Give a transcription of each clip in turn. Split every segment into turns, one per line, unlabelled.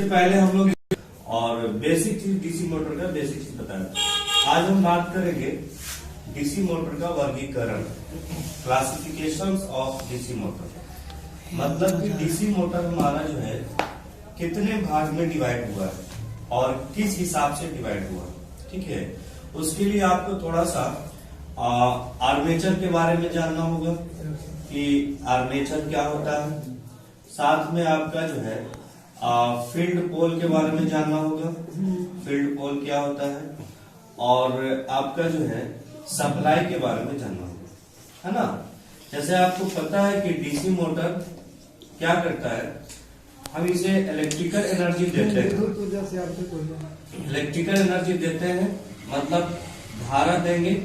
पहले हम लोग और बेसिक चीज डीसी मोटर का बेसिक चीज बताया। आज हम बात करेंगे डीसी मोटर का वर्गीकरण, क्लासिफिकेशंस ऑफ डीसी मोटर। मतलब कि डीसी मोटर हमारा जो है कितने भाग में डिवाइड हुआ है और किस हिसाब से डिवाइड हुआ है। ठीक है, उसके लिए आपको थोड़ा सा आर्मेचर के बारे में जानना होगा कि आर्मेचर क्या होता है। साथ में आपका जो है फील्ड पोल के बारे में जानना होगा, फील्ड पोल क्या होता है, और आपका जो है सप्लाई के बारे में जानना होगा, है ना। जैसे आपको पता है कि डीसी मोटर क्या करता है, हम इसे इलेक्ट्रिकल एनर्जी देते हैं। इलेक्ट्रिकल एनर्जी देते हैं मतलब धारा देंगे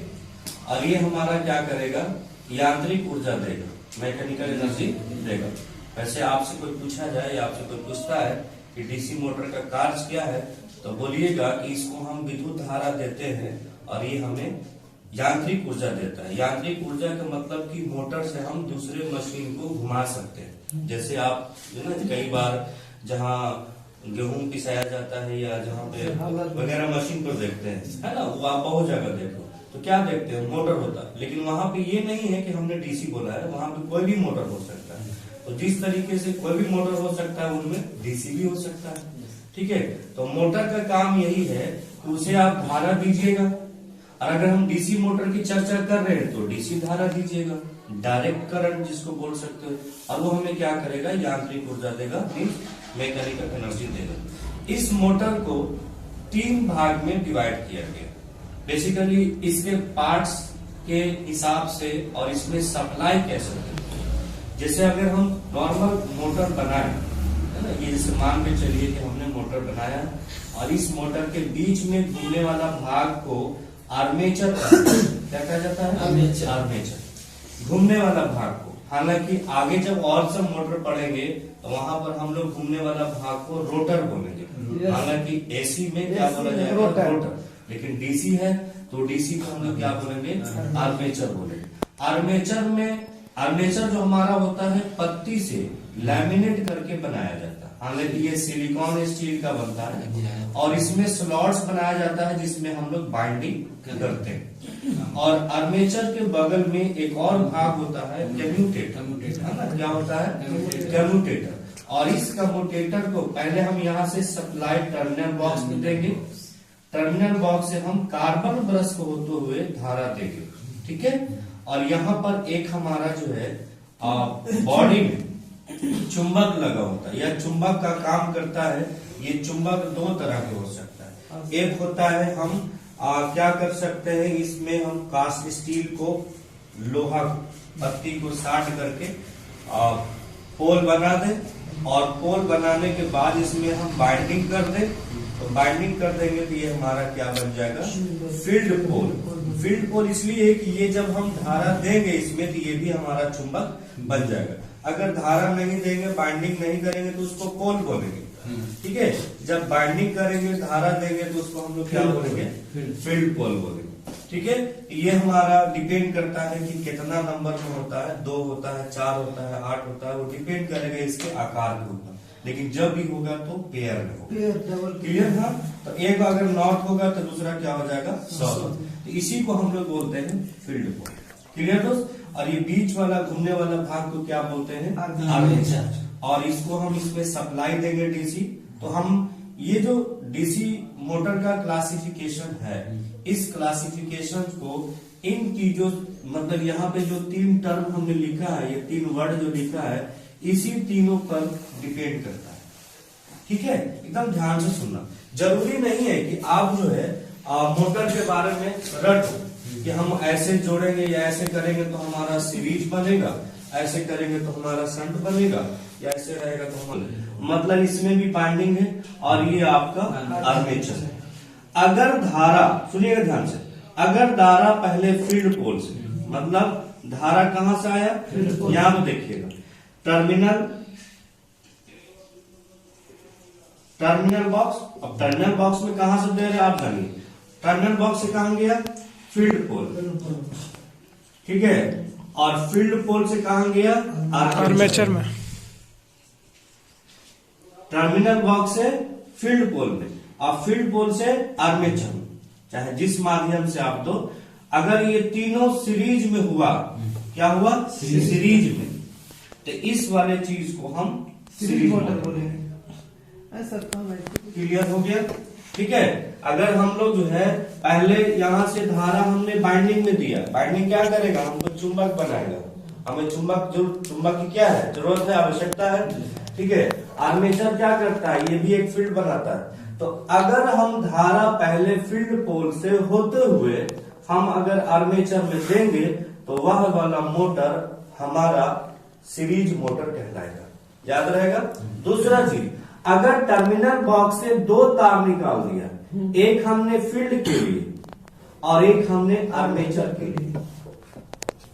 और ये हमारा क्या करेगा, यांत्रिक ऊर्जा देगा, मैकेनिकल एनर्जी देगा। वैसे आपसे कोई पूछा जाए या आपसे कोई पूछता है कि डीसी मोटर का कार्य क्या है, तो बोलिएगा कि इसको हम विद्युत धारा देते हैं और ये हमें यांत्रिक ऊर्जा देता है। यांत्रिक ऊर्जा का मतलब कि मोटर से हम दूसरे मशीन को घुमा सकते हैं। जैसे आप जो ना कई बार जहाँ गेहूं पिसाया जाता है या जहाँ पे वगैरह मशीन पर देखते हैं, है ना, वो आप बहुत जगह देखो तो क्या देखते हैं, मोटर होता है। लेकिन वहां पे ये नहीं है कि हमने डीसी बोला है, वहां पे कोई भी मोटर हो सकता है। तो जिस तरीके से कोई भी मोटर हो सकता है उनमें डीसी भी हो सकता है। ठीक है, तो मोटर का काम यही है कि उसे आप धारा दीजिएगा, और अगर हम डीसी मोटर की चर्चा कर रहे हैं तो डीसी धारा दीजिएगा, डायरेक्ट करंट जिसको बोल सकते हो, और वो हमें क्या करेगा, यांत्रिक ऊर्जा देगा, मैकेनिकल एनर्जी देगा। इस मोटर को 3 भाग में डिवाइड किया गया। बेसिकली इसके पार्ट्स के हिसाब से और इसमें सप्लाई कैसे होती है। जैसे अगर हम नॉर्मल मोटर बनाए, है ना, ये जैसे मान के चलिए कि हमने मोटर बनाया और इस मोटर के बीच में घूमने वाला भाग को आर्मेचर क्या कहा जाता है, आर्मेचर घूमने वाला भाग को। हालांकि आगे जब और सब मोटर पढ़ेंगे तो वहां पर हम लोग घूमने वाला भाग को रोटर बोलेंगे। हालांकि एसी में क्या बोला जाएगा, रोटर, लेकिन डीसी है तो डीसी को हम लोग क्या बोलेंगे, आर्मेचर बोलेंगे। आर्मेचर जो हमारा होता है पत्ती से लैमिनेट करके बनाया जाता है। हालांकि ये सिलिकॉन स्टील का बनता है और इसमें स्लॉट्स बनाया जाता है जिसमें हम लोग बाइंडिंग करते हैं। और आर्मेचर के बगल में एक और भाग होता है कम्यूटेटर, है ना, क्या होता है, कम्यूटेटर। और इस कम्यूटेटर को पहले हम यहाँ से सप्लाई टर्मिनल बॉक्स में देंगे, टर्मिनल बॉक्स से हम कार्बन ब्रश को होते हुए धारा देंगे। ठीक है, और यहाँ पर एक हमारा जो है बॉडी में चुंबक लगा होता है, यह चुंबक का काम करता है। ये चुंबक 2 तरह के हो सकता है। एक होता है हम क्या कर सकते हैं, इसमें हम कास्ट स्टील को, लोहा पत्ती को साट करके पोल बना दें, और पोल बनाने के बाद इसमें हम बाइंडिंग कर दें। तो बाइंडिंग कर देंगे तो ये हमारा क्या बन जाएगा, फील्ड पोल। फील्ड पोल इसलिए कि ये जब हम धारा देंगे इसमें तो ये भी हमारा चुंबक बन जाएगा। अगर धारा नहीं देंगे, बाइंडिंग नहीं करेंगे तो उसको पोल बोलेंगे। ठीक है, जब बाइंडिंग करेंगे, धारा देंगे तो उसको हम लोग क्या बोलेंगे, फील्ड पोल बोलेंगे। ठीक है, ये हमारा डिपेंड करता है कि कितना नंबर में होता है, 2 होता है, 4 होता है, 8 होता है, वो डिपेंड करेगा इसके आकार के ऊपर। लेकिन जब भी होगा तो पेयर में होगा। क्लियर था। तो एक अगर नॉट होगा तो दूसरा क्या हो जाएगा, साउथ। तो इसी को हम लोग बोलते हैं फील्ड पोल। क्लियर दोस्त। और ये बीच वाला घूमने वाला भाग को क्या बोलते हैं, आर्मेचर। और इसको हम इसमें सप्लाई देंगे डीसी। तो हम ये जो डीसी मोटर का क्लासिफिकेशन है, इस क्लासिफिकेशन को इन चीजों, मतलब यहाँ पे जो 3 टर्म हमने लिखा है, ये 3 वर्ड जो लिखा है, इसी तीनों पर डिपेंड करता है। ठीक है, एकदम ध्यान से सुनना। जरूरी नहीं है कि आप जो है मोटर के बारे में रटो कि हम ऐसे जोड़ेंगे या ऐसे करेंगे तो हमारा सीरीज बनेगा, ऐसे करेंगे तो हमारा शंट बनेगा, या ऐसे रहेगा तो हमारा, मतलब इसमें भी बाइंडिंग है और ये आपका आर्मेचर है। अगर धारा, सुनिएगा ध्यान से, अगर धारा पहले फील्ड पोल से, मतलब धारा कहां से आया, यहां पे देखिएगा, टर्मिनल बॉक्स। अब टर्मिनल बॉक्स में कहां से दे रहे आप जानिए, टर्मिनल बॉक्स से कहां गया, फील्ड पोल। ठीक है, और फील्ड पोल से कहां गया, आर्मेचर में। टर्मिनल बॉक्स से फील्ड पोल में और फील्ड पोल से आर्मेचर में, चाहे जिस माध्यम से आप दो, अगर ये तीनों सीरीज में हुआ, क्या हुआ सीरीज में, तो इस वाले चीज को हम सीरीज मोटर बोलेंगे। क्लियर हो गया? ठीक है। अगर हम लोग जो है पहले यहाँ से धारा हमने बाइंडिंग में दिया, बाइंडिंग क्या करेगा, हमको चुंबक बनाएगा, हमें चुंबक की क्या है जरूरत है, आवश्यकता है। ठीक है। आर्मेचर क्या करता है, ये भी एक फील्ड बनाता है। तो अगर हम धारा पहले फील्ड पोल से होते हुए हम अगर आर्मेचर में देंगे तो वह वाला मोटर हमारा सीरीज मोटर कहलाएगा। याद रहेगा? दूसरा चीज, अगर टर्मिनल बॉक्स से दो तार निकाल दिया, एक हमने फील्ड के लिए और एक हमने आर्मेचर के लिए,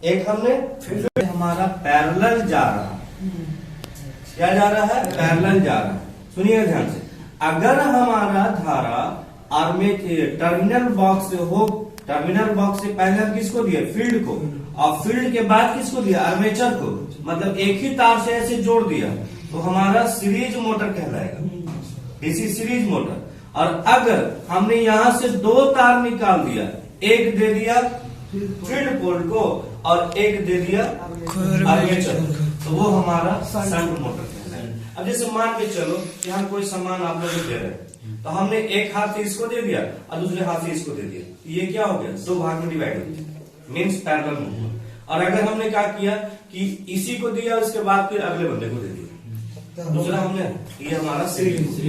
एक हमने फील्ड, हमारा पैरेलल जा रहा है। क्या जा रहा है? पैरेलल जा रहा है। सुनिए ध्यान से, अगर हमारा धारा टर्मिनल बॉक्स से हो, टर्मिनल बॉक्स से पहले हम किसको दिया, फील्ड को, और फील्ड के बाद किसको दिया, आर्मेचर को, मतलब एक ही तार से ऐसे जोड़ दिया, तो हमारा सीरीज मोटर कहलाएगा, डीसी सीरीज मोटर। और अगर हमने यहां से दो तार निकाल दिया, एक दे दिया फील्ड पोल को और एक दे दिया आर्मेचर, तो वो हमारा शंट मोटर कहलाएगा। अब जैसे मान के चलो कि हम कोई सामान आप लोग दे रहे हैं, तो हमने एक हाथ से इसको दे दिया और दूसरे हाथ से इसको दे दिया, ये क्या हो गया, दो भाग में डिवाइड हो गया, मीन्स पैरेलल मूवमेंट। और अगर हमने क्या किया कि इसी को दिया, उसके बाद फिर अगले बंदे को दे दिया, दूसरा हमने, ये हमारा सीरीज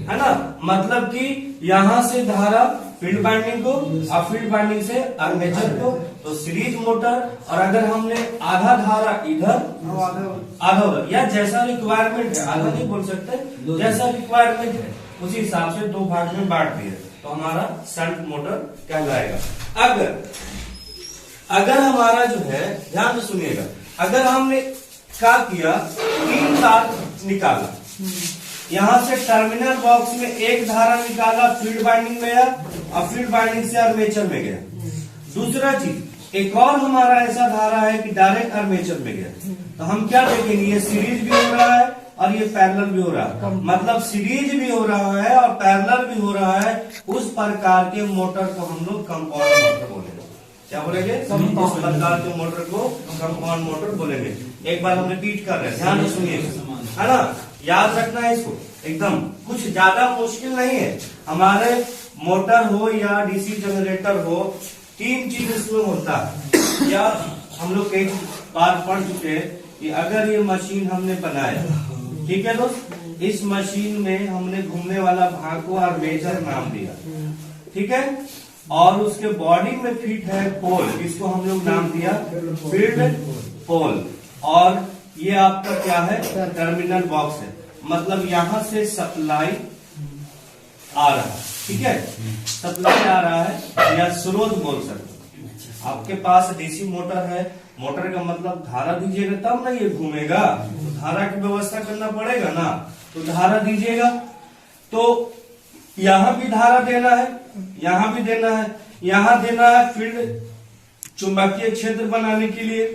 है ना। मतलब कि यहाँ से धारा फील्ड बाइंडिंग को और फील्ड बाइंडिंग से आर्मेचर को, तो सीरीज मोटर। और अगर हमने आधा धारा इधर आधा उधर, या जैसा रिक्वायरमेंट है, आधा नहीं बोल सकते, जैसा रिक्वायरमेंट है उसी हिसाब से दो भाग में बांट दिया, तो हमारा शंट मोटर कहलाएगा। अगर हमारा जो है, ध्यान से सुनिएगा, अगर हमने क्या किया, तीन तार निकाला, यहां से टर्मिनल बॉक्स में एक धारा निकाला, फील्ड बाइंडिंग में गया और फील्ड बाइंडिंग से आर्मेचर में गया। दूसरा चीज, एक और हमारा ऐसा धारा है कि डायरेक्ट आर्मेचर में गया, तो हम क्या देखेंगे, ये सीरीज भी हो रहा है और ये पैरेलल भी हो रहा है, मतलब सीरीज भी हो रहा है और पैरेलल भी हो रहा है। उस प्रकार के मोटर को हम लोग कंपाउंड मोटर बोलेंगे। क्या बोलेंगे? उस प्रकार के मोटर को कंपाउंड मोटर बोलेंगे। एक बार हम रिपीट कर रहे हैं, ध्यान से सुनिए, है ना, याद रखना है इसको, एकदम कुछ ज्यादा मुश्किल नहीं है। हमारे मोटर हो या डीसी जनरेटर हो, तीन चीज इसमें होता है। या हम लोग कई बार पढ़ चुके हैं कि अगर ये मशीन हमने बनाया, ठीक है दोस्त, इस मशीन में हमने घूमने वाला भाग को आर्मेचर नाम दिया, ठीक है, और उसके बॉडी में फिट है पोल, इसको हम लोग नाम दिया फील्ड पोल, और ये आपका क्या है, टर्मिनल बॉक्स है, मतलब यहां से सप्लाई आ रहा है, ठीक है, सप्लाई आ रहा है या स्रोत बोल सकते। आपके पास डीसी मोटर है, मोटर का मतलब धारा दीजिएगा तब ना ये घूमेगा, तो धारा की व्यवस्था करना पड़ेगा ना, तो धारा दीजिएगा, तो यहां भी धारा देना है, यहां भी देना है, यहां देना है फील्ड चुंबकीय क्षेत्र बनाने के लिए,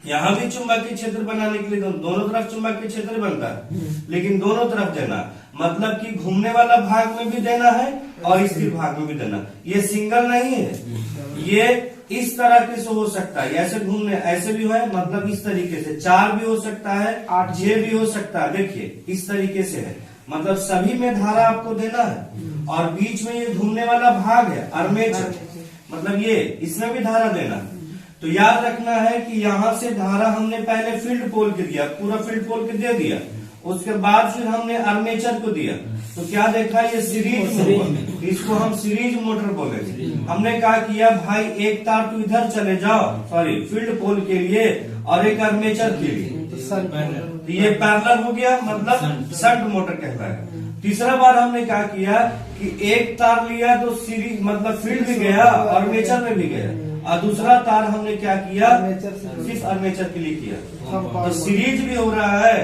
यहां भी चुंबकीय क्षेत्र बनाने के लिए, दोनों तरफ चुंबकीय क्षेत्र बनता है, लेकिन दोनों तरफ देना, मतलब कि घूमने वाला भाग में भी देना है और स्थिर भाग में भी देना। ये सिंगल नहीं है, ये इस तरह के से हो सकता है, ऐसे घूमने, ऐसे भी है, मतलब इस तरीके से 4 भी हो सकता है, 8 6 भी हो सकता है। देखिए इस तरीके से है, मतलब सभी में धारा आपको देना है, और बीच में ये घूमने वाला भाग है आर्मेचर, मतलब ये इसमें भी धारा देना है। तो याद रखना है कि यहाँ से धारा हमने पहले फील्ड पोल के दिया, पूरा फील्ड पोल के दे दिया, उसके बाद फिर हमने आर्मेचर को दिया, तो क्या देखा, ये सीरीज में, इसको हम सीरीज मोटर बोलेंगे। हमने कहा किया भाई एक तार तो इधर चले जाओ, सॉरी फील्ड पोल के लिए, और एक आर्मेचर के लिए, तो ये पैरेलल हो गया, मतलब शंट मोटर कहलाएगा। तीसरा बार हमने क्या किया कि एक तार लिया तो सीरीज मतलब फील्ड भी गया, आर्मेचर में भी गया, और दूसरा तार हमने क्या किया, सिर्फ आर्मेचर के लिए किया, तो सीरीज भी हो रहा है,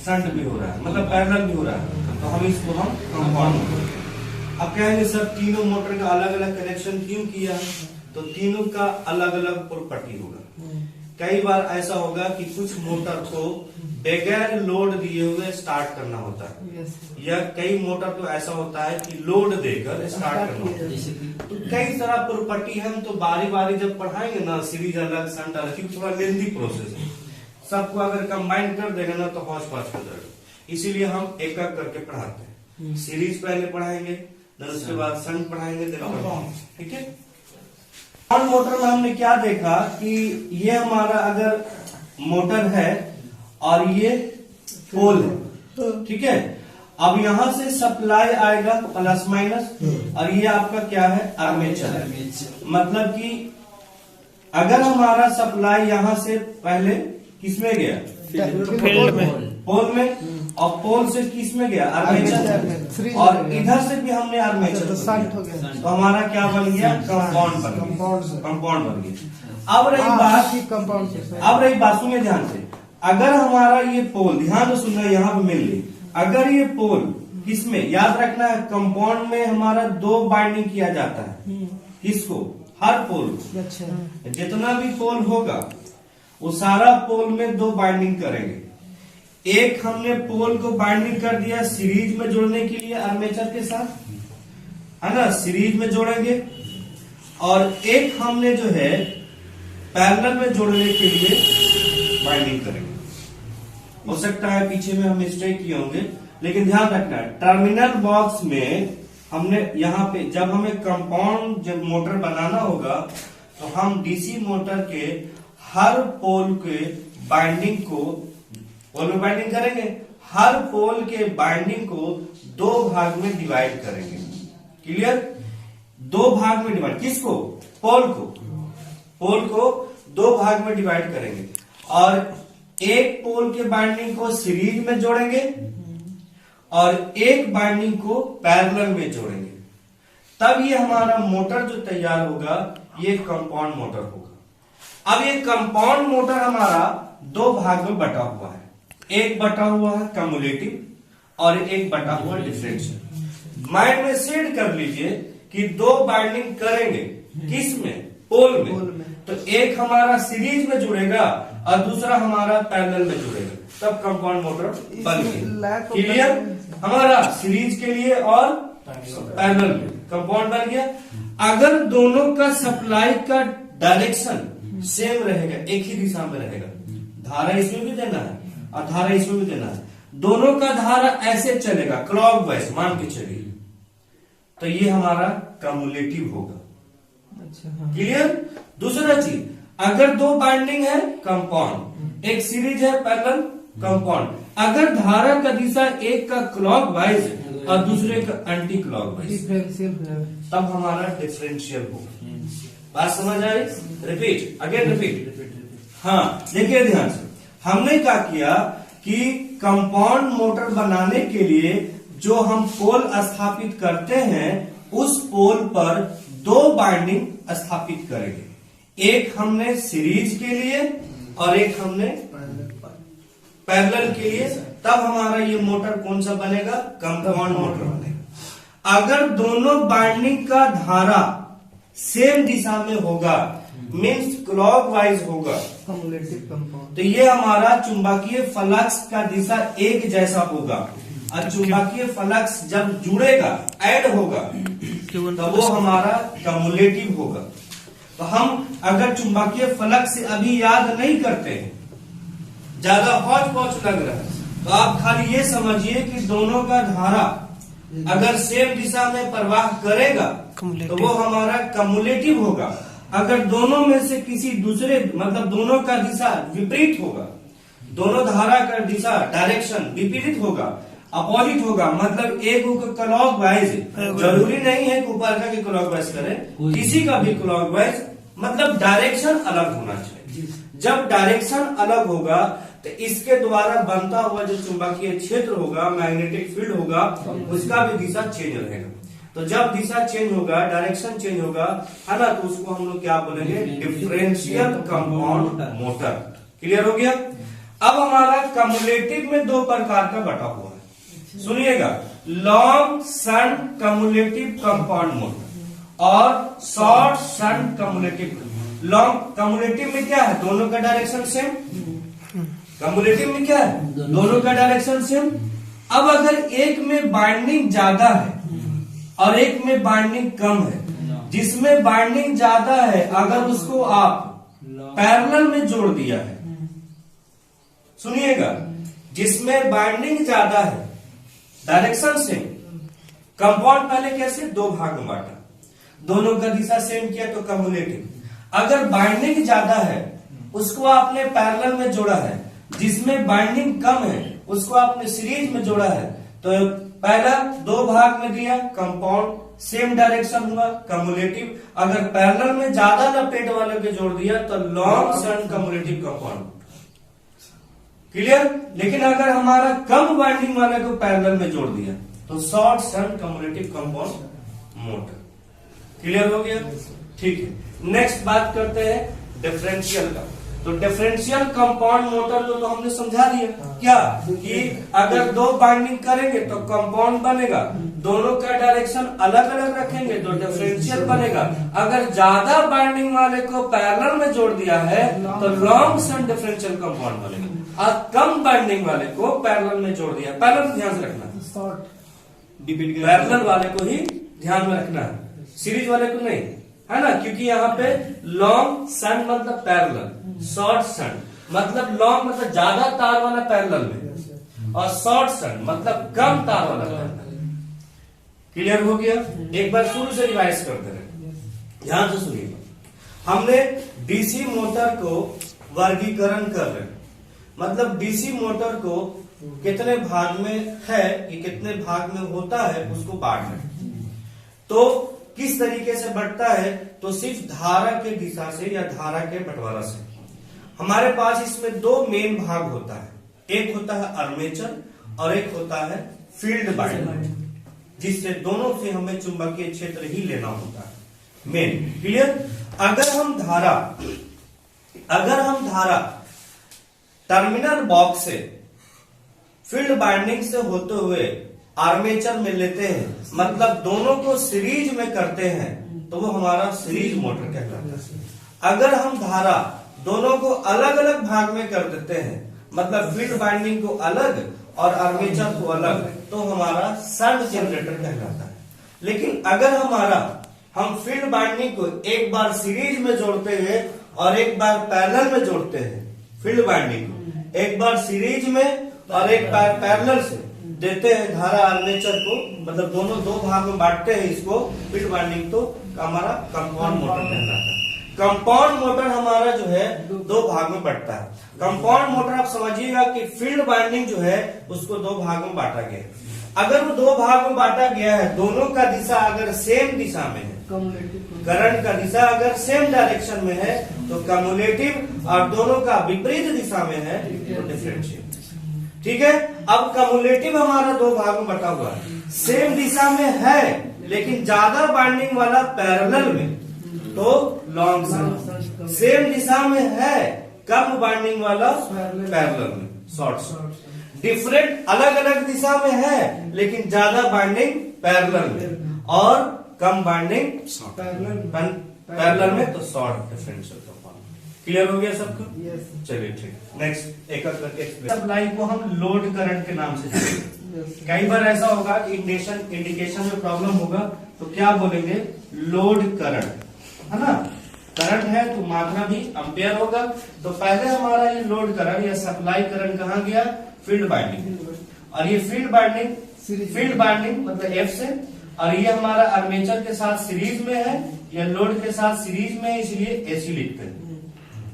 शंट भी हो रहा है, मतलब पैरेलल भी हो रहा है, तो हम इसको हम कंपाउंड मोटर। अब कहेंगे सर तीनों मोटर का अलग अलग कनेक्शन क्यों किया, तो तीनों का अलग अलग प्रॉपर्टी होगा। कई बार ऐसा होगा कि कुछ मोटर को बगैर लोड दिए हुए स्टार्ट करना होता है, या कई मोटर तो ऐसा होता है कि लोड देकर स्टार्ट करना होता है। तो कई तरह प्रॉपर्टी हम तो बारी बारी जब पढ़ाएंगे ना, सीरीज अलग शंट अलग, क्योंकि थोड़ा लेंथी प्रोसेस है, सबको अगर कंबाइन कर देगा ना तो हौच पौच हो जाएगा, इसीलिए हम एक एक करके पढ़ाते हैं। सीरीज पहले पढ़ाएंगे, फिर उसके बाद शंट पढ़ाएंगे, ठीक है। कंपाउंड मोटर में हमने क्या देखा कि ये हमारा अगर मोटर है और ये पोल है, ठीक है। अब यहां से सप्लाई आएगा प्लस माइनस, और ये आपका क्या है, आर्मेचर। मतलब कि अगर हमारा सप्लाई यहां से पहले किसमें गया,
फील्ड में,
पोल में, और पोल से किस में गया, आर्मेचर, और इधर से भी हमने आर्मेचर, तो हमारा क्या बन गया, कंपाउंड बन गया, कंपाउंड बन गया। अब रही बात, सुनिए ध्यान से, अगर हमारा ये पोल, ध्यान से सुनना, यहाँ पे मिल गई, अगर ये पोल किसमें, याद रखना है कंपाउंड में हमारा 2 बाइंडिंग किया जाता है, किसको, हर पोल को, अच्छा। जितना भी पोल होगा वो सारा पोल में 2 बाइंडिंग करेंगे। एक हमने पोल को बाइंडिंग कर दिया सीरीज में जोड़ने के लिए आर्मेचर के साथ, है ना, सीरीज में जोड़ेंगे, और एक हमने जो है पैरेलल में जोड़ने के लिए बाइंडिंग करेंगे। हो सकता है पीछे में हम मिस्टेक किए होंगे, लेकिन ध्यान रखना है टर्मिनल बॉक्स में हमने यहाँ पे जब हमें कंपाउंड जब मोटर बनाना होगा तो हम डीसी मोटर के हर पोल के बाइंडिंग को पोल में बाइंडिंग करेंगे, हर पोल के बाइंडिंग को 2 भाग में डिवाइड करेंगे। क्लियर, 2 भाग में डिवाइड, किसको, पोल को 2 भाग में डिवाइड करेंगे, और एक पोल के बाइंडिंग को सीरीज में जोड़ेंगे और एक बाइंडिंग को पैरेलल में जोड़ेंगे, तब ये हमारा मोटर जो तैयार होगा ये कंपाउंड मोटर होगा। अब ये कंपाउंड मोटर हमारा 2 भाग में बटा हुआ है, एक बटा हुआ है कम्युलेटिव और एक बटा हुआ डिफरेंशियल। माइंड में सेट कर लीजिए कि 2 बाइंडिंग करेंगे किस में, पोल में, तो एक हमारा सीरीज में जुड़ेगा और दूसरा हमारा पैरेलल में जुड़ेगा, तब कंपाउंड मोटर बन गया। क्लियर, हमारा सीरीज के लिए और पैरेलल में कंपाउंड बन गया। अगर दोनों का सप्लाई का डायरेक्शन सेम रहेगा, एक ही दिशा में रहेगा, धारा इसमें भी देना है और धारा इसमें भी देना है, दोनों का धारा ऐसे चलेगा क्लॉकवाइज मान के चलिए, तो ये हमारा कम्युलेटिव होगा। अच्छा, क्लियर। दूसरा चीज, अगर 2 बाइंडिंग है कंपाउंड, एक सीरीज है पैरेलल, कंपाउंड, अगर धारा का दिशा एक का क्लॉकवाइज और दूसरे का एंटी क्लॉकवाइज, तब हमारा डिफरेंशियल होगा। बात समझ आई, रिपीट अगेन रिपीट। हाँ, देखिए ध्यान से, हमने क्या किया कि कंपाउंड मोटर बनाने के लिए जो हम पोल स्थापित करते हैं उस पोल पर 2 बाइंडिंग स्थापित करेंगे, एक हमने सीरीज के लिए और एक हमने पैरेलल के लिए, तब हमारा ये मोटर कौन सा बनेगा, कंपाउंड मोटर बनेगा। अगर दोनों बाइंडिंग का धारा सेम दिशा में होगा, मीन्स क्लॉकवाइज होगा, तो ये हमारा चुंबकीय फ्लक्स का दिशा एक जैसा होगा, और चुंबकीय फ्लक्स जब जुड़ेगा, ऐड होगा, तो वो हमारा कम्युलेटिव होगा। तो हम अगर चुंबकीय फ्लक्स से अभी याद नहीं करते हैं, ज्यादा हौच पौच लग रहा है, तो आप खाली ये समझिए कि दोनों का धारा अगर सेम दिशा में प्रवाह करेगा तो वो हमारा कम्युलेटिव होगा। अगर दोनों में से किसी दूसरे, मतलब दोनों का दिशा विपरीत होगा, दोनों धारा का दिशा डायरेक्शन विपरीत होगा, अपोजिट होगा, मतलब एक क्लॉकवाइज, जरूरी नहीं है कि ऊपर का क्लॉकवाइज करे, किसी का भी क्लॉकवाइज, मतलब डायरेक्शन अलग होना चाहिए। जब डायरेक्शन अलग होगा तो इसके द्वारा बनता हुआ जो चुंबकीय क्षेत्र होगा, मैग्नेटिक फील्ड होगा, उसका भी दिशा चेंज रहेगा। तो जब दिशा चेंज होगा, डायरेक्शन चेंज होगा, है ना, तो उसको हम लोग क्या बोलेंगे, डिफरेंशियल कंपाउंड मोटर। क्लियर हो गया। अब हमारा कम्युलेटिव में 2 प्रकार का बटा हुआ है, सुनिएगा, long shunt cumulative compound motor और short shunt cumulative long cumulative में क्या है, दोनों का डायरेक्शन सेम। कम्युलेटिव में क्या है, दोनों का डायरेक्शन सेम। अब अगर एक में बाइंडिंग ज्यादा है और एक में बाइंडिंग कम है, जिसमें बाइंडिंग ज्यादा है अगर उसको आप पैरेलल में जोड़ दिया है, सुनिएगा, जिसमें बाइंडिंग ज्यादा है डायरेक्शन सेम, कंपाउंड पहले कैसे दो भाग में बांटा, दोनों का दिशा सेम किया तो कम्युलेटिव। अगर बाइंडिंग ज्यादा है उसको आपने पैरेलल में जोड़ा है, जिसमें बाइंडिंग कम है उसको आपने सीरीज में जोड़ा है, तो पहला दो भाग में दिया कंपाउंड सेम डायरेक्शन हुआ कम्युलेटिव। अगर पैरेलल में ज्यादा लपेट वाले के जोड़ दिया तो long short cumulative compound. Clear. लेकिन अगर हमारा कम बाइंडिंग वाले को पैरेलल में जोड़ दिया तो short short cumulative compound motor. Clear हो गया, ठीक है। नेक्स्ट बात करते हैं डिफरेंशियल का। तो डिफरेंशियल कंपाउंड मोटर तो हमने समझा दिया क्या, कि अगर दो बाइंडिंग करेंगे तो कंपाउंड बनेगा, दोनों का डायरेक्शन अलग अलग रखेंगे तो डिफरेंशियल बनेगा। अगर ज्यादा बाइंडिंग वाले को पैरेलल में जोड़ दिया है तो लॉन्ग शॉर्ट डिफरेंशियल कंपाउंड बनेगा, और कम बाइंडिंग वाले को पैरेलल में जोड़ दिया, पैरेलल ध्यान से रखना, पैरेलल वाले को ही ध्यान में रखना है, सीरीज वाले को नहीं, है ना। क्योंकि यहाँ पे लॉन्ग सन मतलब पैरेलल, शॉर्ट सन मतलब लॉन्ग मतलब ज्यादा तार वाला पैरेलल में, और शॉर्ट सन मतलब कम तार वाला पैरेलल। क्लियर हो गया। एक बार शुरू से रिवाइज करते रहे, ध्यान से सुनिएगा। हमने डीसी मोटर को वर्गीकरण कर रहे, मतलब डीसी मोटर को कितने भाग में है, कि कितने भाग में होता है उसको बांट रहे। तो किस तरीके से बढ़ता है, तो सिर्फ धारा के दिशा से या धारा के बंटवारा से। हमारे पास इसमें दो मेन भाग होता है, एक होता है आर्मेचर और एक होता है फील्ड वाइंडिंग, जिससे दोनों से हमें चुंबकीय क्षेत्र ही लेना होता है मेन। क्लियर। अगर हम धारा टर्मिनल बॉक्स से फील्ड वाइंडिंग से होते हुए आर्मेचर में लेते हैं, मतलब दोनों को सीरीज में करते हैं, तो वो हमारा सीरीज मोटर कहलाता है। अगर हम धारा दोनों को अलग अलग भाग में कर देते हैं, मतलब फील्ड वाइंडिंग को अलग और आर्मेचर को अलग, तो हमारा शंट जनरेटर कहलाता है। लेकिन अगर हम फील्ड वाइंडिंग को एक बार सीरीज में जोड़ते हैं और एक बार पैरेलल में जोड़ते हैं, फील्ड वाइंडिंग को एक बार सीरीज में और एक बार पैरेलल से देते हैं धारा आर्मेचर को, मतलब दोनों दो भाग में बांटते हैं इसको फील्ड वाइंडिंग, तो हमारा कंपाउंड मोटर कहलाता है। कंपाउंड मोटर हमारा जो है दो भाग में बढ़ता है। कंपाउंड मोटर आप समझिएगा कि फील्ड वाइंडिंग जो है उसको दो भाग में बांटा गया है। अगर वो दो भाग में बांटा गया है, दोनों का दिशा अगर सेम दिशा में है, करंट का दिशा अगर सेम डायरेक्शन में है तो कम्युलेटिव, और दोनों का विपरीत दिशा में है तो डिफरेंशियल। ठीक है। अब कम्युलेटिव हमारा दो भाग में बटा हुआ है, सेम दिशा में है लेकिन ज्यादा बाइंडिंग वाला पैरेलल में, तो लॉन्ग शॉर्ट। सेम दिशा में है, कम बाइंडिंग वाला पैरेलल में, शॉर्ट। डिफरेंट अलग अलग दिशा में है लेकिन ज्यादा बाइंडिंग पैरेलल में और कम बाइंडिंग पैरेलल में, तो शॉर्ट डिफरेंशियल कंपाउंड। क्लियर हो गया सबको? चलिए ठीक। नेक्स्ट एक करके सप्लाई को हम लोड करंट के नाम से जानते। कई बार ऐसा होगा कि इंडिकेशन में प्रॉब्लम होगा तो क्या बोलेंगे, लोड करंट, है ना। करंट है तो मात्रा भी एम्पियर होगा। तो पहले हमारा ये लोड करंट या सप्लाई करंट कहाँ गया, फील्ड वाइंडिंग, और ये फील्ड वाइंडिंग मतलब एफ से, और ये हमारा आर्मेचर के साथ सीरीज में है या लोड के साथ सीरीज में है, इसलिए एसी लिखते हैं।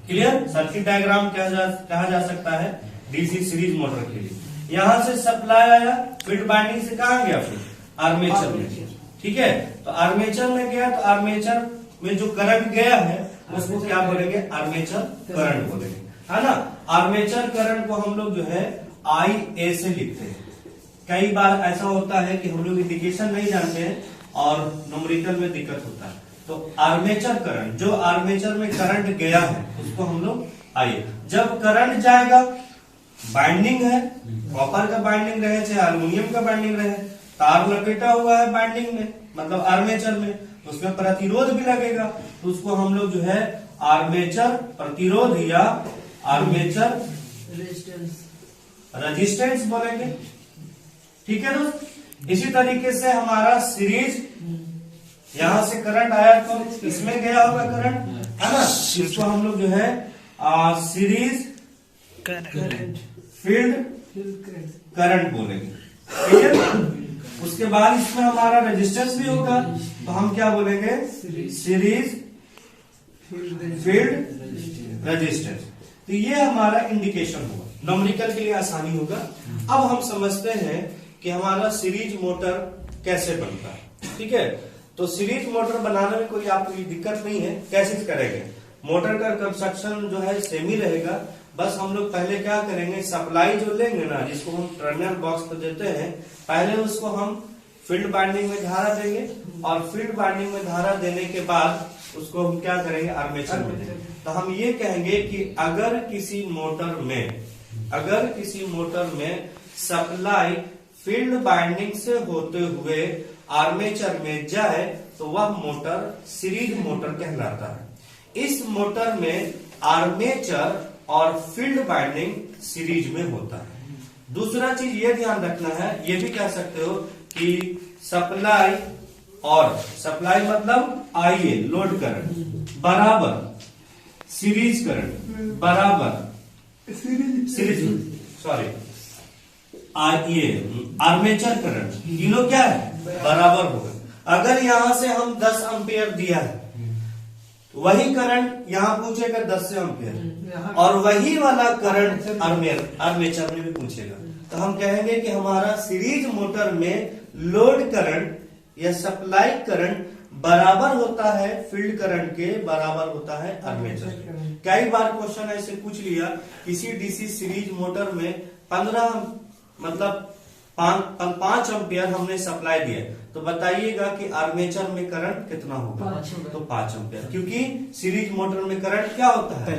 क्लियर। सर्किट डायग्राम कहा जा सकता है डीसी सीरीज मोटर के लिए। यहां से सप्लाई आया, फील्ड वाइंडिंग से कहा गया, फिर आर्मेचर में। ठीक है। तो आर्मेचर में गया तो आर्मेचर में जो करंट गया है उसको क्या बोलेंगे, आर्मेचर करंट बोलेंगे, है ना। आर्मेचर करंट को हम लोग जो है IA से लिखते हैं। कई बार ऐसा होता है कि हम लोग इंडिकेशन नहीं जानते हैं और न्यूमेरिकल में दिक्कत होता है, तो आर्मेचर करंट, जो आर्मेचर में करंट गया है उसको हम लोग IA। जब करंट जाएगा, बाइंडिंग है, कॉपर का बाइंडिंग रहे चाहे एल्यूमिनियम का बाइंडिंग रहे, तार लपेटा हुआ है बाइंडिंग में मतलब आर्मेचर में, तो उसमें प्रतिरोध भी लगेगा, तो उसको हम लोग जो है आर्मेचर प्रतिरोध या आर्मेचर रेजिस्टेंस बोलेंगे। ठीक है दोस्त। इसी तरीके से हमारा सीरीज, यहां से करंट आया तो इसमें गया होगा करंट, है ना, इसको हम लोग जो है सीरीज फील्ड करंट बोलेंगे। ठीक है। उसके बाद इसमें हमारा रेजिस्टेंस भी होगा, तो हम क्या बोलेंगे, सीरीज फील्ड रेजिस्टेंस। तो ये हमारा इंडिकेशन होगा, न्यूमेरिकल के लिए आसानी होगा। अब हम समझते हैं कि हमारा सीरीज मोटर कैसे बनता है। ठीक है। तो सीरीज मोटर बनाने में कोई आपको दिक्कत नहीं है। कैसे करेंगे, मोटर का कंस्ट्रक्शन जो है सेम ही रहेगा। बस हम लोग पहले क्या करेंगे, सप्लाई जो लेंगे ना, जिसको हम टर्मिनल बॉक्स पर देते हैं, पहले उसको हम फील्ड वाइंडिंग में धारा देंगे, और फील्ड वाइंडिंग में धारा देने के बाद उसको हम क्या करेंगे, आर्मेचर में देंगे। तो हम ये कहेंगे कि अगर किसी मोटर में सप्लाई फील्ड वाइंडिंग से होते हुए आर्मेचर में जाए तो वह मोटर सीरीज मोटर कहलाता है। इस मोटर में आर्मेचर और फील्ड वाइंडिंग सीरीज में होता है। दूसरा चीज ये ध्यान रखना है, ये भी कह सकते हो कि सप्लाई मतलब आईए लोड करंट बराबर सीरीज करंट बराबर आर्मेचर करंट, तीनों क्या है, बराबर होगा। अगर यहां से हम 10 एम्पियर दिया है, वही करंट यहां पूछेगा 10 एम्पियर, और वही वाला करंट आर्मेचर में भी पूछेगा। तो हम कहेंगे कि हमारा सीरीज मोटर में लोड करंट या सप्लाई करंट बराबर होता है फील्ड करंट के, बराबर होता है आर्मेचर। कई बार क्वेश्चन ऐसे पूछ लिया, किसी डीसी सीरीज मोटर में 5 एम्पियर हमने सप्लाई दिया, तो बताइएगा कि आर्मेचर में करंट कितना होगा, तो 5 एम्पियर, क्योंकि सीरीज मोटर में करंट क्या होता है,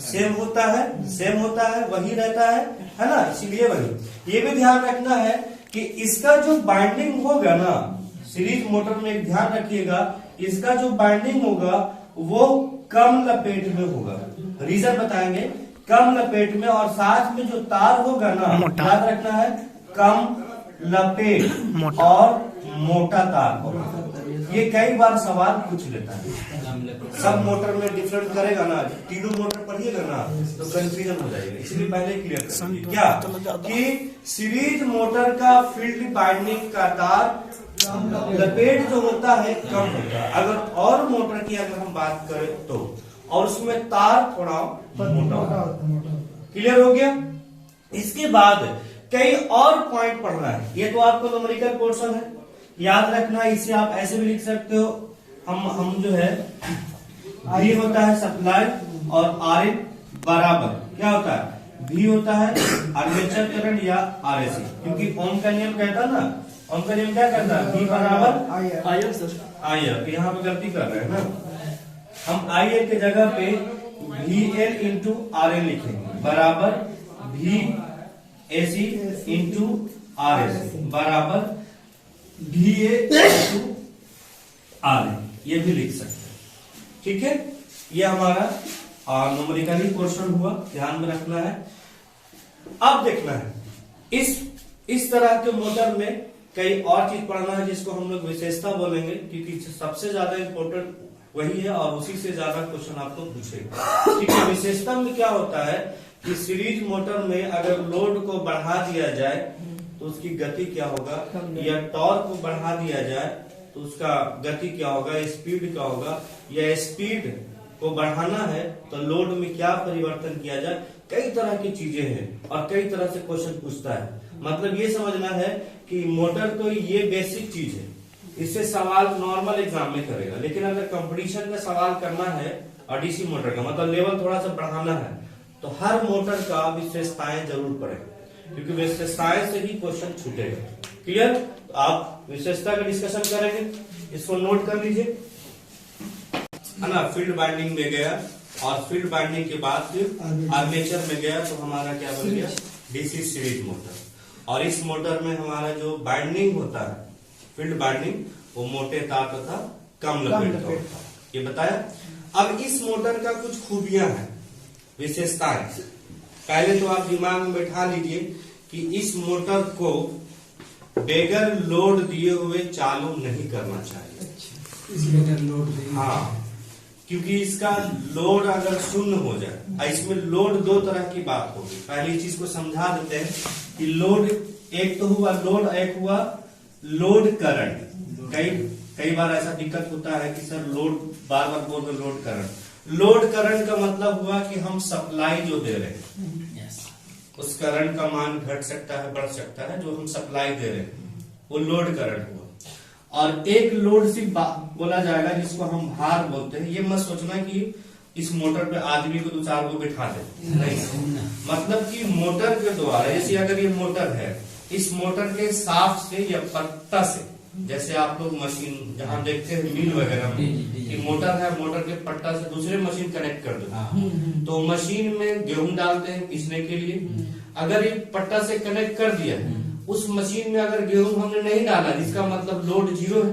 सेम होता है, वही रहता है ना, इसीलिए वही। ये भी ध्यान रखना है कि इसका जो बाइंडिंग होगा ना, सीरीज मोटर में एक ध्यान रखिएगा, इसका जो बाइंडिंग होगा वो कम लपेट में होगा। रीजन बताएंगे, कम लपेट में, और साथ में जो तार होगा ना, याद रखना है, कम लपेट और मोटा तार होगा। ये कई बार सवाल पूछ लेता है, सब मोटर में डिफरेंट करेगा ना, तीनों मोटर पढ़िएगा ना तो कंफ्यूजन हो जाएगा, इसलिए पहले क्लियर करिए क्या कि सीरीज मोटर का फील्ड बाइंडिंग का तार लपेट जो होता है कम होता है। अगर और मोटर की अगर हम बात करें तो, और उसमें तार थोड़ा मोटा होता है। क्लियर हो गया। इसके बाद कई और पॉइंट पढ़ना है। ये तो आपको न्यूमेरिकल पोर्शन है, याद रखना। इसे आप ऐसे भी लिख सकते हो, हम जो है V होता है सप्लाई और Rn बराबर क्या होता है, V होता है आर्मेचर करंट या RAC, क्योंकि ओम का नियम कहता है ना, ओम का नियम क्या कहता है, V बराबर IR। यहाँ पे गलती कर रहे हैं ना, हम IR के जगह पे VL इंटू RL लिखेंगे, बराबर VAC इंटू RAC बराबर VA इंटू RL, ये भी लिख सकते हैं। ठीक है, ये हमारा न्यूमेरिकली पोर्शन हुआ, ध्यान में रखना है। अब देखना है इस तरह के मोटर में कई और चीज पढ़ना है, जिसको हम लोग विशेषता बोलेंगे, क्योंकि सबसे ज्यादा इंपॉर्टेंट वही है और उसी से ज्यादा क्वेश्चन आपको पूछेगा। ठीक है, विशेषता में क्या होता है कि सीरीज मोटर में अगर लोड को बढ़ा दिया जाए तो उसकी गति क्या होगा, या टॉर्क को बढ़ा दिया जाए तो उसका गति क्या होगा, स्पीड क्या होगा, या स्पीड को बढ़ाना है तो लोड में क्या परिवर्तन किया जाए। कई तरह की चीजें हैं और कई तरह से क्वेश्चन पूछता है। मतलब ये समझना है कि मोटर तो ये बेसिक चीज है, इससे सवाल नॉर्मल एग्जाम में करेगा, लेकिन अगर कंपटीशन का सवाल करना है और डीसी मोटर का मतलब लेवल थोड़ा सा बढ़ाना है, तो हर मोटर का विशेषताएं जरूर पढ़ेगा, क्योंकि विशेषताएं से ही क्वेश्चन छूटेगा। क्लियर। तो आप विशेषता का डिस्कशन करेंगे, इसको नोट कर लीजिए, है ना। फील्ड बाइंडिंग में गया और फील्ड बाइंडिंग के बाद फिर आर्मेचर में गया, तो हमारा क्या बन गया, डीसी सीरीज मोटर। और इस मोटर में हमारा जो बाइंडिंग होता है, फील्ड बाइंडिंग, वो मोटे तार तथा कम लपेट का होता है, ये बताया। अब इस मोटर का कुछ खूबियां हैं, विशेषताएं। पहले तो आप दिमाग में बैठा लीजिए कि इस मोटर को बगैर लोड दिए हुए चालू नहीं करना चाहिए।
इस बगैर लोड नहीं।
हाँ, क्योंकि इसका लोड अगर शून्य हो जाए, इसमें लोड दो तरह की बात होगी। पहली चीज को समझा देते हैं कि लोड एक तो हुआ लोड, एक हुआ लोड करंट। कई बार ऐसा दिक्कत होता है कि सर लोड बार बार बोल रहे लोड करंट। लोड करंट का मतलब हुआ कि हम सप्लाई जो दे रहे हैं उस करंट का मान घट सकता है, बढ़ सकता है, जो हम सप्लाई दे रहे हैं वो लोड करंट हुआ। और एक लोड सिर्फ बोला जाएगा जिसको हम भार बोलते हैं। ये मत सोचना कि इस मोटर पे आदमी को 2-4 को बिठा दे, नहीं। मतलब कि मोटर के द्वारा, जैसे अगर ये मोटर है, इस मोटर के शाफ्ट से या पट्टा से, जैसे आप लोग मशीन जहाँ देखते हैं मिल वगैरह में कि मोटर है, मोटर के पट्टा से दूसरे मशीन कनेक्ट कर दो, तो मशीन में गेहूं डालते हैं पीसने के लिए। अगर ये पट्टा से कनेक्ट कर दिया, उस मशीन में अगर गेहूं हमने नहीं डाला, जिसका मतलब लोड 0 है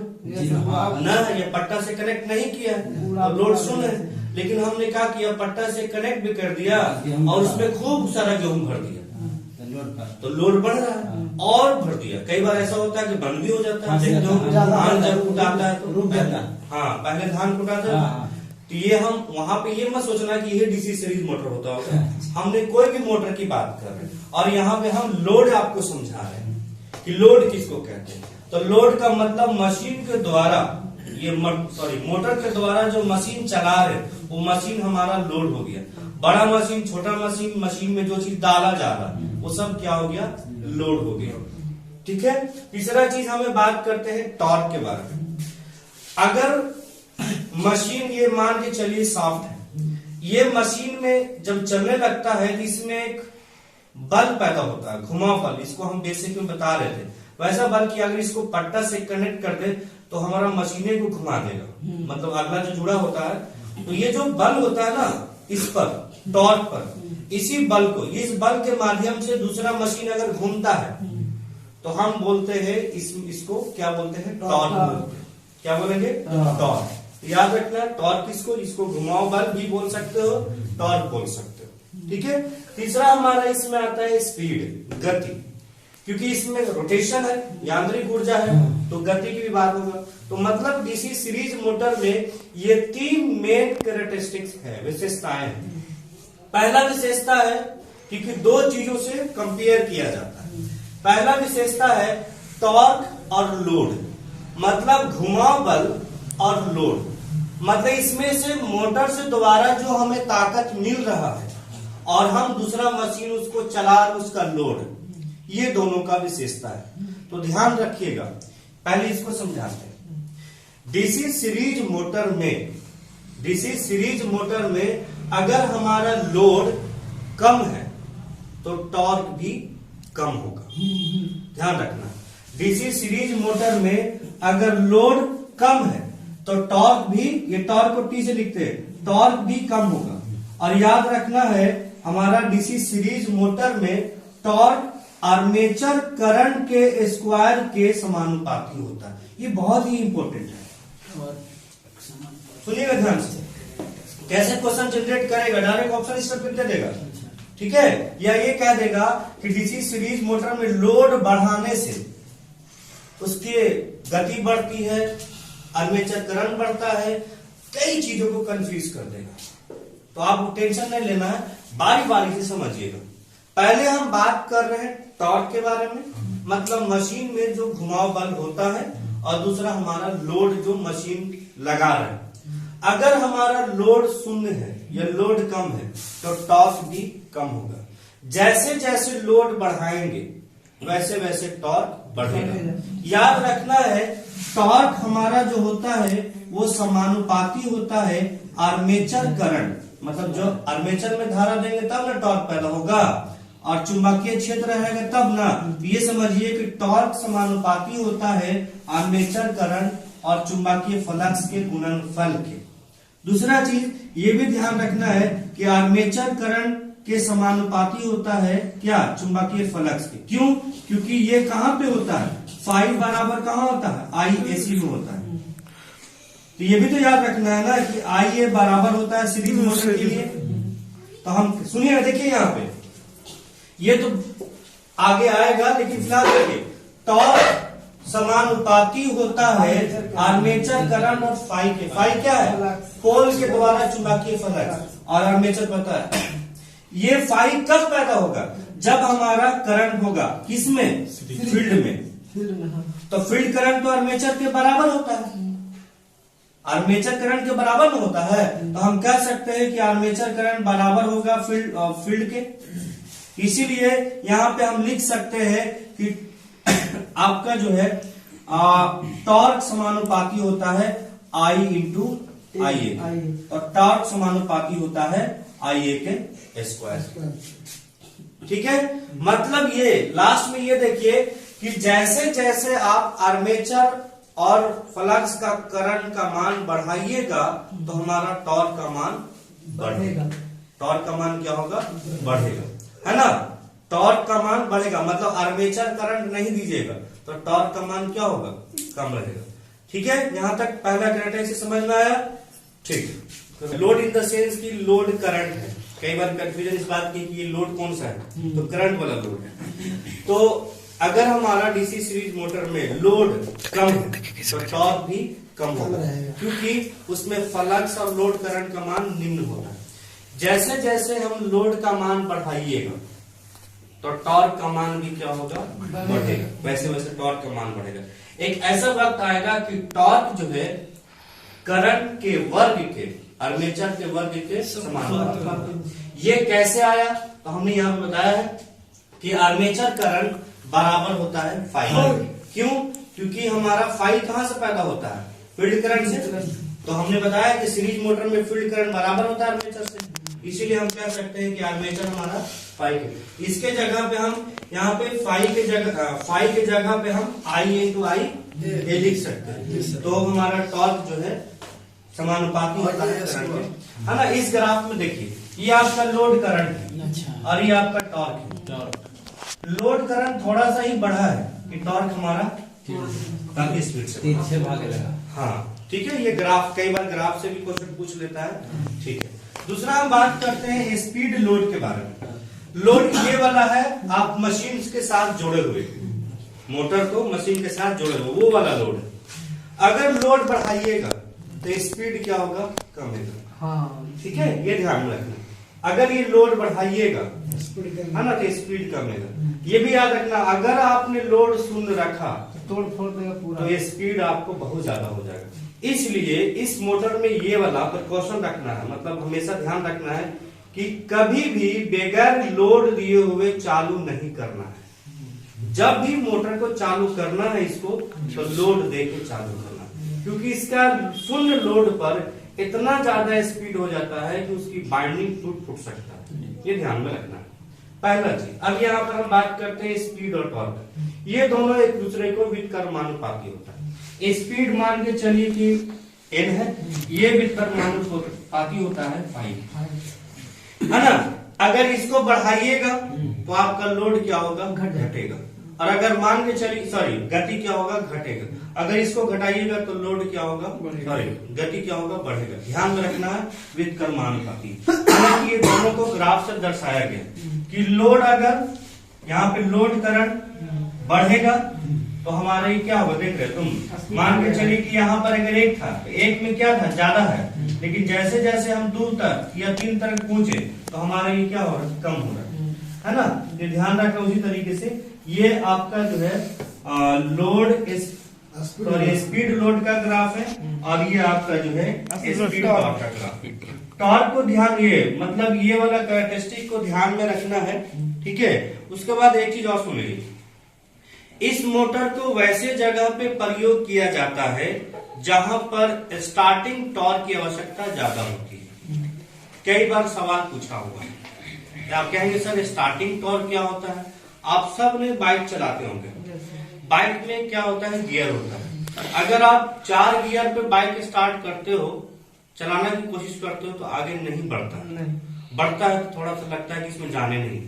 ना, ये पट्टा से कनेक्ट नहीं किया तो लोड 0 है। लेकिन हमने क्या किया, पट्टा से कनेक्ट भी कर दिया और उसमें खूब सारा गेहूं भर दिया, तो लोड बढ़ रहा है और भर दिया। कई बार ऐसा होता है कि बंद भी हो जाता है। धान जब कुटाता है तो रुक जाता है। हाँ, पहले धान कुटाता है। तो ये हम वहां पे ये मत सोचना कि ये डीसी सीरीज मोटर होता होगा। हमने कोई भी मोटर की बात कर रहे हैं और यहाँ पे हम लोड आपको समझा रहे हैं कि लोड किसको कहते हैं। तो लोड का मतलब मशीन के द्वारा, ये मोटर के द्वारा जो मशीन चला रहे वो मशीन हमारा लोड हो गया। बड़ा मशीन, छोटा मशीन, मशीन में जो चीज डाला जा रहा है वो सब क्या हो गया, लोड हो गया। ठीक है। तीसरा चीज हमें बात करते हैं टॉर्क के बारे में। अगर मशीन, ये मान के चलिए सॉफ्ट है, ये मशीन में जब चलने लगता है तो इसमें एक बल पैदा होता है, घुमाव बल, इसको हम बेसिक में बता रहे थे। वैसा बल कि अगर इसको पट्टा से कनेक्ट कर दे तो हमारा मशीने को घुमा देगा, मतलब अगला जो जुड़ा होता है। तो ये जो बल होता है ना, इस पर टॉर्क पर, इसी बल को, इस बल के माध्यम से दूसरा मशीन अगर घूमता है तो हम बोलते हैं इसको क्या बोलते हैं, टॉर्क। क्या बोलेंगे, टॉर्क। याद रखना, टॉर्क किसको, इसको घुमाव बल भी बोल सकते हो, टॉर्क बोल सकते हो। ठीक है। तीसरा हमारा इसमें आता है स्पीड, गति, क्योंकि इसमें रोटेशन है, यांत्रिक ऊर्जा है, तो गति की भी बात होगा। तो मतलब डीसी सीरीज मोटर में ये 3 मेन कैरेक्टरिस्टिक्स है, विशेषताएं हैं। पहला विशेषता है क्योंकि 2 चीजों से कंपेयर किया जाता है। पहला विशेषता है टॉर्क और लोड, मतलब घुमाव बल और लोड, मतलब इसमें से मोटर से दोबारा जो हमें ताकत मिल रहा है और हम दूसरा मशीन उसको चला रहे, उसका लोड, ये दोनों का विशेषता है। तो ध्यान रखिएगा, पहले इसको समझाते हैं। डीसी सीरीज मोटर में अगर हमारा लोड कम है तो टॉर्क भी कम होगा। ध्यान रखना, डीसी सीरीज मोटर में अगर लोड कम है तो टॉर्क भी, ये टॉर्क को टी से लिखते हैं, टॉर्क भी कम होगा। और याद रखना है हमारा डीसी सीरीज मोटर में टॉर्क आर्मेचर करंट के स्क्वायर के समानुपाती होता है। ये बहुत ही इंपॉर्टेंट है, सुनिएगा ध्यान से। कैसे क्वेश्चन जनरेट करेगा, डायरेक्ट ऑप्शन इस पर दे देगा, ठीक है, या ये कह देगा कि डीसी सीरीज मोटर में लोड बढ़ाने से उसकी गति बढ़ती है, आर्मेचर करंट बढ़ता है, कई चीजों को कंफ्यूज कर देगा। तो आपको टेंशन नहीं लेना है, बारी बारी से समझिएगा। पहले हम बात कर रहे हैं टॉर्क के बारे में, मतलब मशीन में जो घुमाव बल होता है, और दूसरा हमारा लोड जो मशीन लगा रहे हैं। अगर हमारा लोड 0 है या लोड कम है तो टॉर्क भी कम होगा। जैसे जैसे लोड बढ़ाएंगे वैसे वैसे टॉर्क बढ़ेगा। याद रखना है टॉर्क हमारा जो होता है वो समानुपाती होता है आर्मेचर करंट, मतलब जो आर्मेचर में धारा देंगे तब ना टॉर्क पैदा होगा, और चुंबकीय क्षेत्र रहेगा तब ना। ये समझिए कि टॉर्क समानुपाती होता है आर्मेचर करंट और चुंबकीय फ्लक्स के गुणनफल के। दूसरा चीज ये भी ध्यान रखना है कि आर्मेचर करंट के समानुपाती होता है क्या, चुंबकीय फ्लक्स के। क्यों? क्योंकि ये कहां पे होता है, फाई बराबर कहां होता है, आई एसी में होता है। तो ये भी तो याद रखना है ना कि आई ए बराबर होता है सीरीज मोटर के लिए। तो हम सुनिए, देखिए यहाँ पे ये तो आगे आएगा, लेकिन फिलहाल देखिए टॉर्क समानुपाती होता है आर्मेचर करंट और फाई के। फाई क्या है? पोल के द्वारा चुंबकीय फ्लक्स, और आर्मेचर पता है। ये फाई कब पैदा होगा? जब हमारा करंट होगा किसमें? फील्ड में। तो फील्ड करंट तो आर्मेचर के बराबर होता है, आर्मेचर करंट के बराबर में होता है। तो हम कह सकते हैं कि आर्मेचर करंट बराबर होगा फील्ड के। इसीलिए यहाँ पे हम लिख सकते हैं कि आपका जो है टॉर्क समानुपाती होता है आई इंटू आई ए, और टॉर्क समानुपाती होता है आई ए के स्क्वायर। ठीक है, मतलब ये लास्ट में ये देखिए कि जैसे जैसे आप आर्मेचर और फ्लक्स का करंट का मान बढ़ाइएगा तो हमारा टॉर्क का मान बढ़ेगा। टॉर्क का मान क्या होगा? बढ़ेगा, है ना। टॉर्क का मान बढ़ेगा, मतलब आर्मेचर करंट नहीं दीजिएगा तो टॉर्क का मान क्या होगा? कम रहेगा। ठीक है, यहां तक पहला कैरेक्टरिस्टिक समझ में आया। ठीक, लोड इन द सेंस की लोड करंट है। कई बार कंफ्यूजन इस बात की कि ये लोड कौन सा है, तो करंट वाला लोड है। तो अगर हमारा डीसी सीरीज मोटर में लोड कम है तो टॉर्क भी कम होगा, क्योंकि उसमें फ्लक्स और लोड करंट का मान निम्न होता है। जैसे जैसे हम लोड का मान बढ़ाइएगा तो टॉर्क का मान भी क्या होगा? बढ़ेगा। वैसे वैसे टॉर्क का मान बढ़ेगा। एक ऐसा वक्त आएगा कि टॉर्क जो है करंट के वर्ग के, आर्मेचर के वर्ग के समान होगा। ये कैसे आया? तो हमने यहाँ बताया है कि आर्मेचर करंट बराबर होता है फाई। क्यों? क्योंकि हमारा फाई कहां से पैदा होता है? फील्ड करंट से। तो हमने बताया कि सीरीज मोटर में फील्ड करंट बराबर होता है आर्मेचर से, इसीलिए हम कह सकते हैं कि आर्मेचर हमारा फाई के। इसके जगह पे हम यहाँ पे फाई के जगह पे हम आई इंटू आई ए लिख सकते हैं। तो हमारा टॉर्क जो है समानुपाती होता है करंट के, है ना। इस ग्राफ में देखिए, ये आपका लोड करंट है और ये आपका टॉर्क है। लोड करंट थोड़ा सा ही बढ़ा है कि टॉर्क हमारा काफी स्पीड से भागे लगा। हाँ, ठीक है। ये ग्राफ, कई बार ग्राफ से भी क्वेश्चन पूछ लेता है। ठीक है, दूसरा हम बात करते हैं स्पीड लोड के बारे में। लोड ये वाला है, आप मशीन के साथ जोड़े हुए, मोटर को मशीन के साथ जोड़े हुए, वो वाला लोड है। अगर लोड बढ़ाइएगा तो स्पीड क्या होगा? कम होगा। हाँ, ठीक है, ये ध्यान रखना। अगर ये लोड बढ़ाइएगा है ना तो स्पीड कम होगा। ये भी याद रखना, अगर आपने लोड शून्य रखा
तोड़ फोड़ देगा पूरा,
तो स्पीड आपको बहुत ज्यादा हो जाएगा। इसलिए इस मोटर में ये वाला प्रिकॉशन रखना है, मतलब हमेशा ध्यान रखना है कि कभी भी बगैर लोड दिए हुए चालू नहीं करना है। जब भी मोटर को चालू करना है इसको तो लोड दे के चालू करना है, क्योंकि इसका शून्य लोड पर इतना ज्यादा स्पीड हो जाता है कि उसकी बाइंडिंग फूट सकता है। ये ध्यान में रखना है पहला चीज। अब यहाँ पर हम बात करते हैं स्पीड और टॉर्क। ये दोनों एक दूसरे को व्युत्क्रमानुपाती होता है। स्पीड मान के चलिए कि n है, ये व्युत्क्रमानुपाती होता है फाई, है ना। अगर इसको बढ़ाइएगा तो आपका लोड क्या होगा? घटेगा। और अगर मान के चलिए, सॉरी, गति क्या होगा? घटेगा। अगर इसको घटाइएगा तो लोड क्या होगा? सॉरी, गति क्या होगा? बढ़ेगा। ध्यान में रखना है व्युत्क्रमानुपाती। ये दोनों को ग्राफ से दर्शाया गया कि लोड, अगर यहाँ पे लोड करंट बढ़ेगा तो हमारा ये क्या होगा? देख रहे तुम, मान के चलिए कि यहाँ पर अगर एक था तो एक में क्या था? ज्यादा है, लेकिन जैसे जैसे हम 2 तक या 3 तक पहुंचे तो हमारा ये क्या हो रहा है? कम हो रहा है ना। ये ध्यान रखना। उसी तरीके से ये आपका जो है लोड स्पीड लोड का ग्राफ है, और ये आपका जो है स्पीड टॉर्क का ग्राफ। टॉर्क को ध्यान, ये मतलब ये वाला कैरेक्टरिस्टिक को ध्यान में रखना है, ठीक है। उसके बाद एक चीज और सुनिए, इस मोटर को वैसे जगह पे प्रयोग किया जाता है जहां पर स्टार्टिंग टॉर्क की आवश्यकता ज्यादा होती है। कई बार सवाल पूछा हुआ है, आप कहेंगे सर स्टार्टिंग टॉर्क क्या होता है? आप सब ने बाइक चलाते होंगे, बाइक में क्या होता है? गियर होता है। अगर आप 4 गियर पे बाइक स्टार्ट करते हो, चलाने की कोशिश करते हो तो आगे नहीं बढ़ता है। बढ़ता है तो थोड़ा सा लगता है कि इसमें जाने नहीं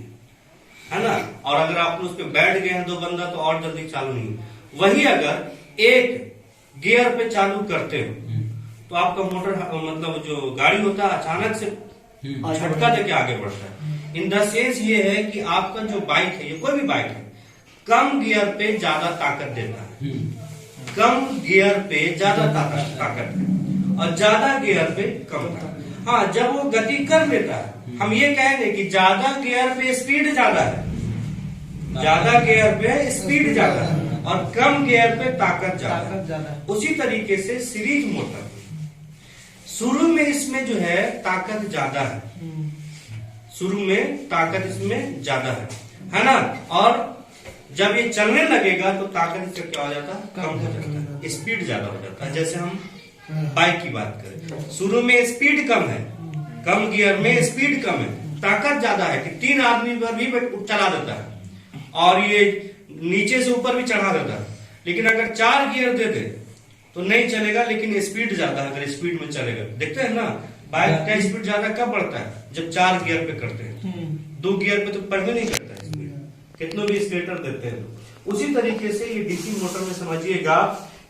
है ना। और अगर आप उस पर बैठ गए हैं 2 बंदा तो और जल्दी चालू नहीं। वही अगर एक गियर पे चालू करते हो
तो आपका मोटर मतलब जो गाड़ी होता है अचानक से झटका देके आगे बढ़ता है। इन द सेंस ये है कि आपका जो बाइक है, ये कोई भी बाइक है, कम गियर पे ज्यादा ताकत देता है, कम गियर पे ज्यादा ताकत है और ज्यादा गियर पे कम ताकत। हाँ, जब वो गति कर लेता है, हम ये कहेंगे कि ज्यादा गियर पे स्पीड ज्यादा है, ज्यादा गियर पे स्पीड ज्यादा है और कम गियर पे ताकत ज्यादा है। उसी तरीके से सीरीज मोटर शुरू में इसमें जो है ताकत ज्यादा है, शुरू में ताकत इसमें ज्यादा है ना, और जब ये चलने लगेगा तो ताकत इसका क्या हो जाता है, कम हो जाता है, स्पीड ज्यादा हो जाता है। जैसे हम बाइक की बात करें, शुरू में स्पीड कम है, कम गियर में स्पीड कम है, ताकत ज्यादा है कि 3 आदमी पर भी चला देता है और ये नीचे से ऊपर भी चढ़ा देता है। लेकिन अगर 4 गियर दे दे तो नहीं चलेगा, लेकिन स्पीड ज्यादा है अगर स्पीड में चलेगा। देखते हैं ना, बाइक का स्पीड ज्यादा कब बढ़ता है, जब 4 गियर पे करते हैं, 2 गियर पे तो बढ़ने नहीं करता है स्पीड, कितना भी स्टेटर देते हैं। उसी तरीके से ये डीसी मोटर में समझिएगा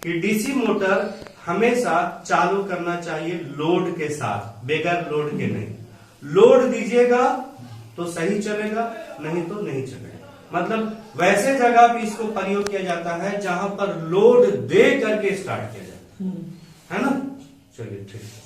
कि डीसी मोटर हमेशा चालू करना चाहिए लोड के साथ, बगैर लोड के नहीं। लोड दीजिएगा तो सही चलेगा, नहीं तो नहीं चलेगा। मतलब वैसे जगह पे इसको प्रयोग किया जाता है जहां पर लोड दे करके स्टार्ट किया जाता है ना। चलिए ठीक है।